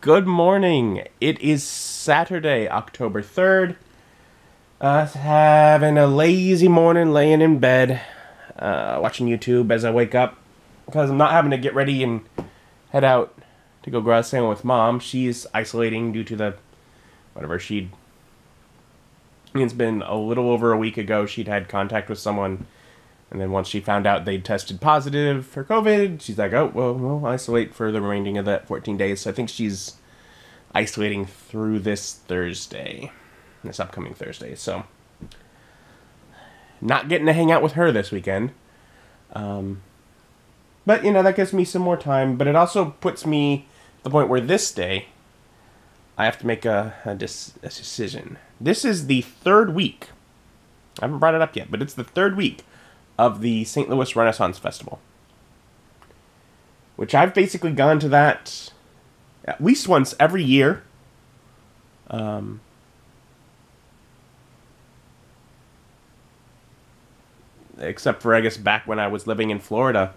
Good morning. It is Saturday, October 3rd. Having a lazy morning, laying in bed, watching YouTube as I wake up. Because I'm not having to get ready and head out to go garage sailing with Mom. She's isolating due to the... It's been a little over a week ago she'd had contact with someone. And then once she found out they'd tested positive for COVID, she's like, oh, well, we'll isolate for the remaining of that 14 days. So I think she's isolating through this upcoming Thursday. So not getting to hang out with her this weekend. But, you know, that gives me some more time. But it also puts me at the point where this day, I have to make a decision. This is the third week. I haven't brought it up yet, but it's the third week of the St. Louis Renaissance Festival, which I've basically gone to that at least once every year. Except for, I guess, back when I was living in Florida,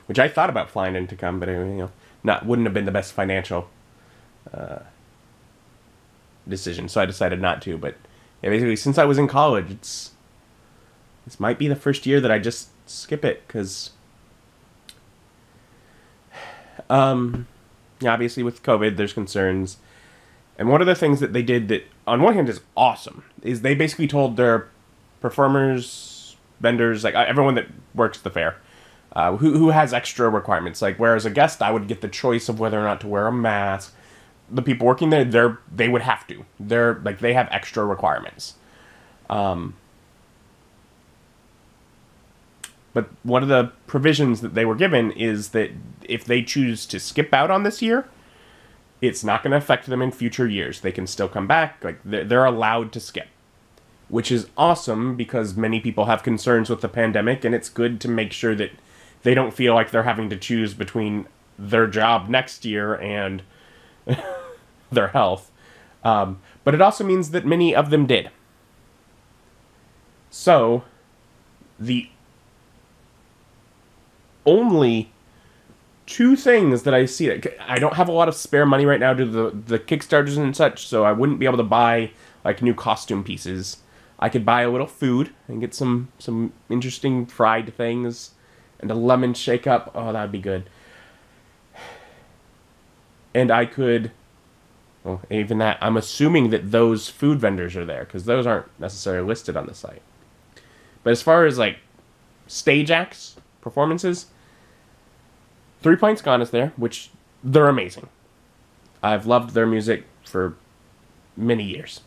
which I thought about flying in to come, but wouldn't have been the best financial decision, so I decided not to. But yeah, basically, since I was in college, this might be the first year that I just skip it, because obviously with COVID, there's concerns. And one of the things that they did that, on one hand, is awesome, is they basically told their performers, vendors, like everyone that works the fair, who has extra requirements. Like, whereas a guest, I would get the choice of whether or not to wear a mask. The people working there, they would have to. They have extra requirements. But one of the provisions that they were given is that if they choose to skip out on this year, it's not going to affect them in future years. They can still come back. Like, they're allowed to skip, which is awesome because many people have concerns with the pandemic, and it's good to make sure that they don't feel like they're having to choose between their job next year and their health. But it also means that many of them did. So, the only two things that I see... I don't have a lot of spare money right now due to the Kickstarters and such, so I wouldn't be able to buy, like, new costume pieces. I could buy a little food and get some interesting fried things and a lemon shake-up. Oh, that would be good. And I could... Well, even that, I'm assuming that those food vendors are there, because those aren't necessarily listed on the site. But as far as, like, stage acts, performances, 3 Pints Gone is there, which they're amazing. I've loved their music for many years.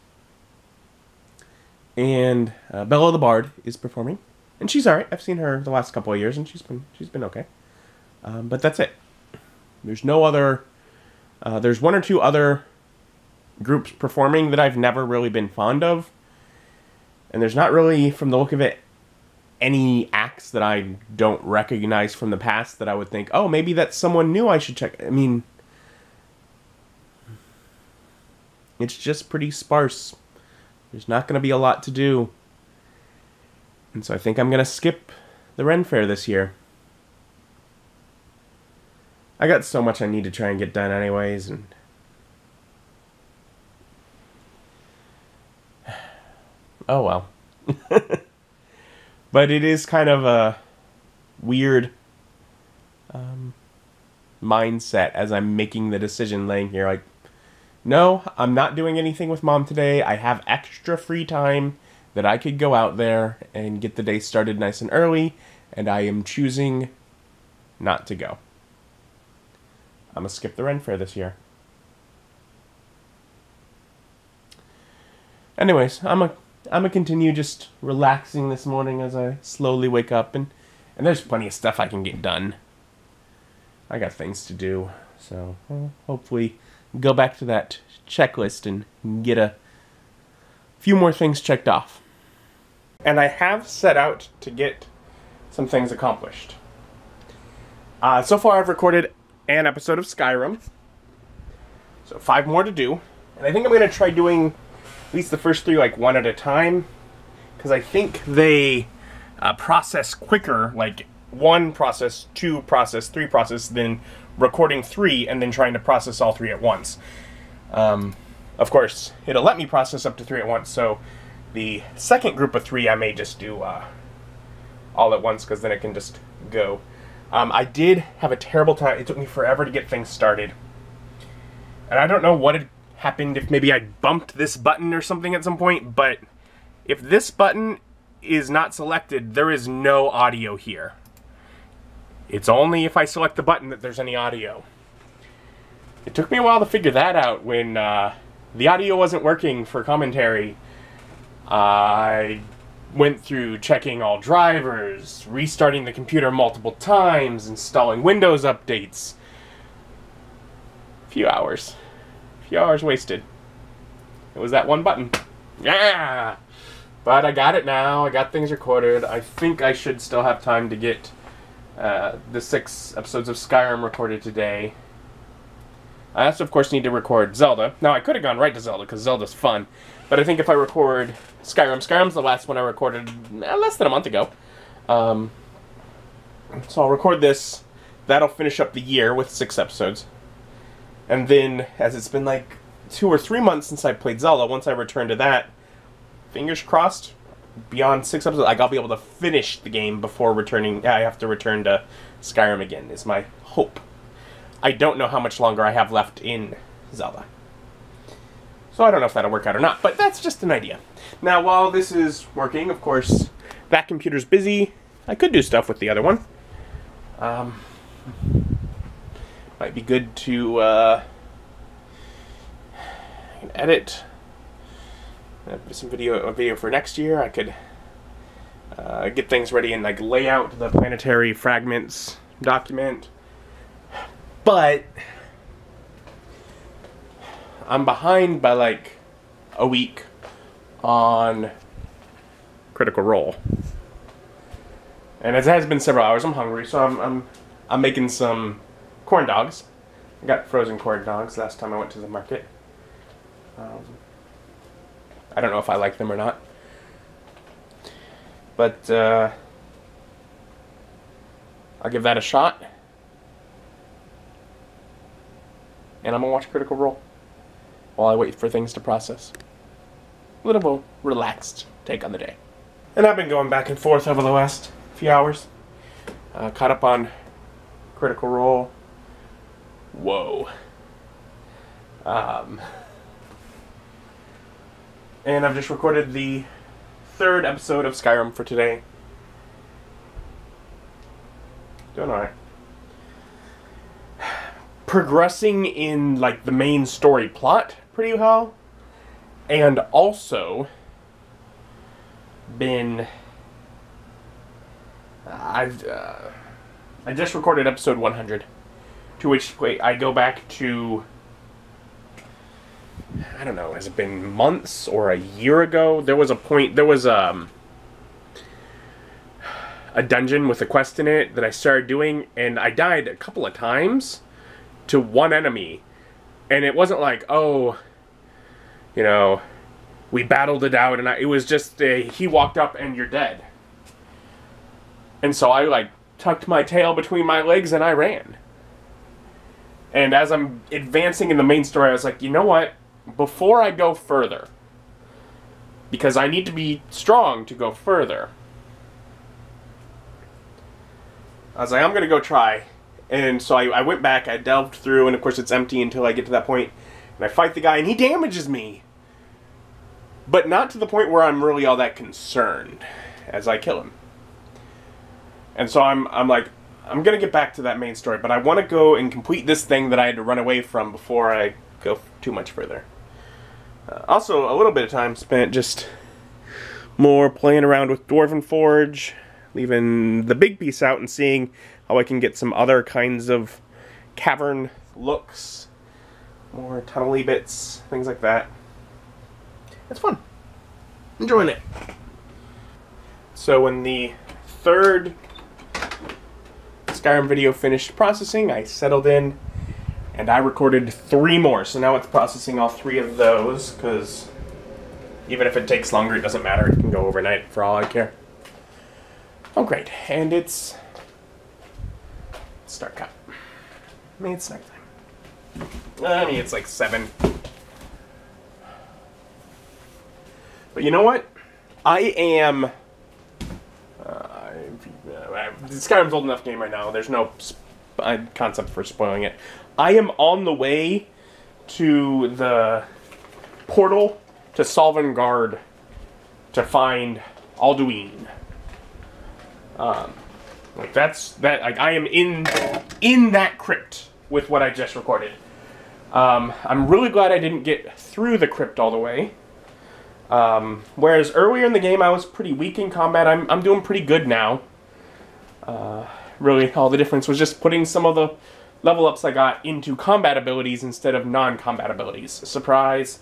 And Bella the Bard is performing, and she's alright. I've seen her the last couple of years, and she's been okay. But that's it. There's no other... there's one or two other groups performing that I've never really been fond of. And there's not really, from the look of it, any acts that I don't recognize from the past that I would think, oh, maybe that's someone new I should check. I mean, it's just pretty sparse. There's not going to be a lot to do. And so I think I'm going to skip the Ren Faire this year. I got so much I need to try and get done anyways, and... oh well. But it is kind of a weird mindset as I'm making the decision, laying here like, no, I'm not doing anything with Mom today. I have extra free time that I could go out there and get the day started nice and early, and I am choosing not to go. I'm going to skip the Ren Faire this year. Anyways, I'm gonna continue just relaxing this morning as I slowly wake up, and there's plenty of stuff I can get done. I got things to do, so I'll hopefully go back to that checklist and get a few more things checked off. And I have set out to get some things accomplished. So far I've recorded an episode of Skyrim, so 5 more to do, and I think I'm going to try doing at least the first 3 like one at a time, because I think they process quicker, like 1 process, 2 process, 3 process, then recording 3, and then trying to process all 3 at once. Of course, it'll let me process up to 3 at once, so the second group of 3 I may just do all at once, because then it can just go. I did have a terrible time. It took me forever to get things started. And I don't know what had happened, if maybe I bumped this button or something at some point, but if this button is not selected, there is no audio here. It's only if I select the button that there's any audio. It took me a while to figure that out when the audio wasn't working for commentary. I went through checking all drivers, restarting the computer multiple times, installing Windows updates. A few hours wasted. It was that one button. Yeah! But I got it now. I got things recorded. I think I should still have time to get the 6 episodes of Skyrim recorded today. I also, of course, need to record Zelda. Now, I could have gone right to Zelda, because Zelda's fun. But I think if I record Skyrim's the last one I recorded less than a month ago. So I'll record this. That'll finish up the year with 6 episodes. And then, as it's been like 2 or 3 months since I played Zelda, once I return to that, fingers crossed, beyond 6 episodes, I'll be able to finish the game before returning. I have to return to Skyrim again, is my hope. I don't know how much longer I have left in Zelda. So I don't know if that'll work out or not, but that's just an idea. Now, while this is working, of course, that computer's busy. I could do stuff with the other one. Might be good to edit some video for next year. I could get things ready and like lay out the planetary fragments document. But I'm behind by like a week on Critical Role, and it has been several hours. I'm hungry, so I'm making some corn dogs. I got frozen corn dogs last time I went to the market. I don't know if I like them or not, but I'll give that a shot. And I'm going to watch Critical Role while I wait for things to process. A little more relaxed take on the day. And I've been going back and forth over the last few hours. Caught up on Critical Role. Whoa. And I've just recorded the 3rd episode of Skyrim for today. Doing alright. Progressing in like the main story plot pretty well, and also been I just recorded episode 100, to which I go back to, I don't know, has it been months or a year ago? There was a point, there was a dungeon with a quest in it that I started doing, and I died a couple of times to one enemy, and it wasn't like, oh, you know, we battled it out, and it was just he walked up and you're dead. And so I like tucked my tail between my legs and I ran. And as I'm advancing in the main story, I was like, you know what, before I go further, because I need to be strong to go further, I was like, I'm gonna go try. And so I went back, I delved through, and of course it's empty until I get to that point, and I fight the guy, and he damages me. But not to the point where I'm really all that concerned as I kill him. And so I'm like, I'm going to get back to that main story, but I want to go and complete this thing that I had to run away from before I go too much further. Also, a little bit of time spent just more playing around with Dwarven Forge, leaving the big piece out and seeing how I can get some other kinds of cavern looks, more tunnely bits, things like that. It's fun. Enjoying it. So when the 3rd Skyrim video finished processing, I settled in and I recorded 3 more. So now it's processing all 3 of those, because even if it takes longer, it doesn't matter. It can go overnight for all I care. Oh, great. And it's start cut. I mean, it's nighttime. I mean, it's like 7. But you know what? I am... Skyrim's old enough game right now. There's no concept for spoiling it. I am on the way to the portal to Sovngarde to find Alduin. Like like I am in that crypt with what I just recorded. I'm really glad I didn't get through the crypt all the way. Whereas earlier in the game I was pretty weak in combat, I'm doing pretty good now. Really, all the difference was just putting some of the level ups I got into combat abilities instead of non-combat abilities. Surprise.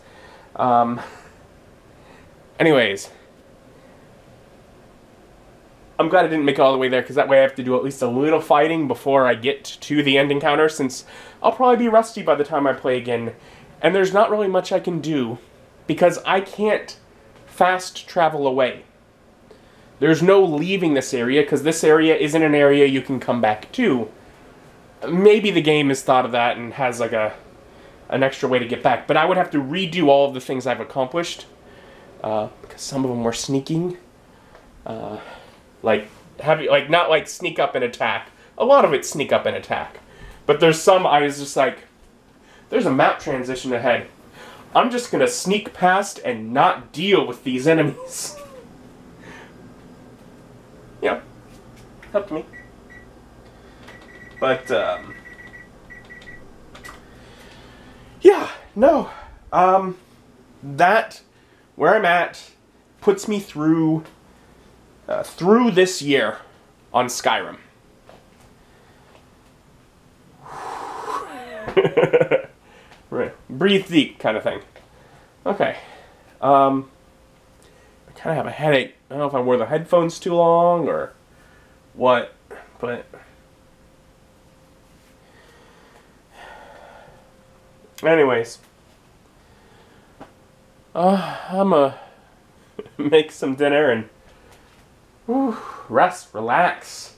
Anyways. I'm glad I didn't make it all the way there, because that way I have to do at least a little fighting before I get to the end encounter, since I'll probably be rusty by the time I play again. And there's not really much I can do, because I can't fast travel away. There's no leaving this area, because this area isn't an area you can come back to. Maybe the game has thought of that and has like an extra way to get back, but I would have to redo all of the things I've accomplished, because some of them were sneaking. Not like sneak up and attack. A lot of it's sneak up and attack. But there's some I was just like, there's a map transition ahead. I'm just gonna sneak past and not deal with these enemies. Yeah. Helped me. But, yeah, no. That, where I'm at, puts me through this year on Skyrim. Right. Breathe deep kind of thing. Okay. I kind of have a headache. I don't know if I wore the headphones too long or what, but... Anyways. I'm gonna make some dinner and rest, relax.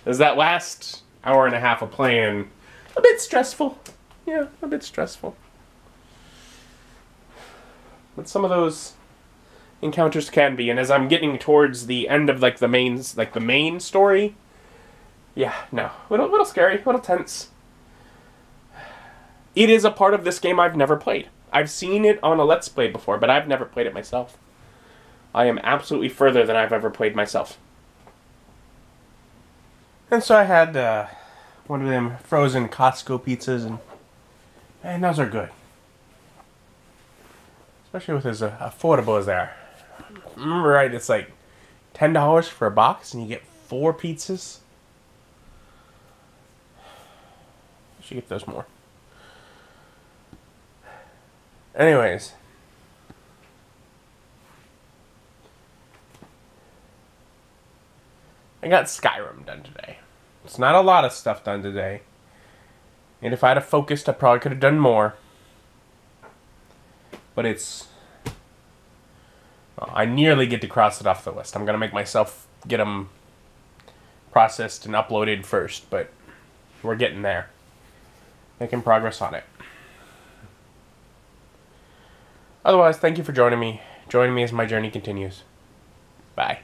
As that last hour and a half of playing, a bit stressful. Yeah, a bit stressful. But some of those encounters can be, and as I'm getting towards the end of the main story, yeah, no, a little scary, a little tense. It is a part of this game I've never played. I've seen it on a Let's Play before, but I've never played it myself. I am absolutely further than I've ever played myself. And so I had one of them frozen Costco pizzas, and those are good. Especially with as affordable as they are. Remember right, it's like $10 for a box and you get 4 pizzas. I should get those more. Anyways. I got Skyrim done today. It's not a lot of stuff done today. And if I'd have focused, I probably could have done more. But it's... Well, I nearly get to cross it off the list. I'm going to make myself get them processed and uploaded first, but we're getting there. Making progress on it. Otherwise, thank you for joining me. Join me as my journey continues. Bye.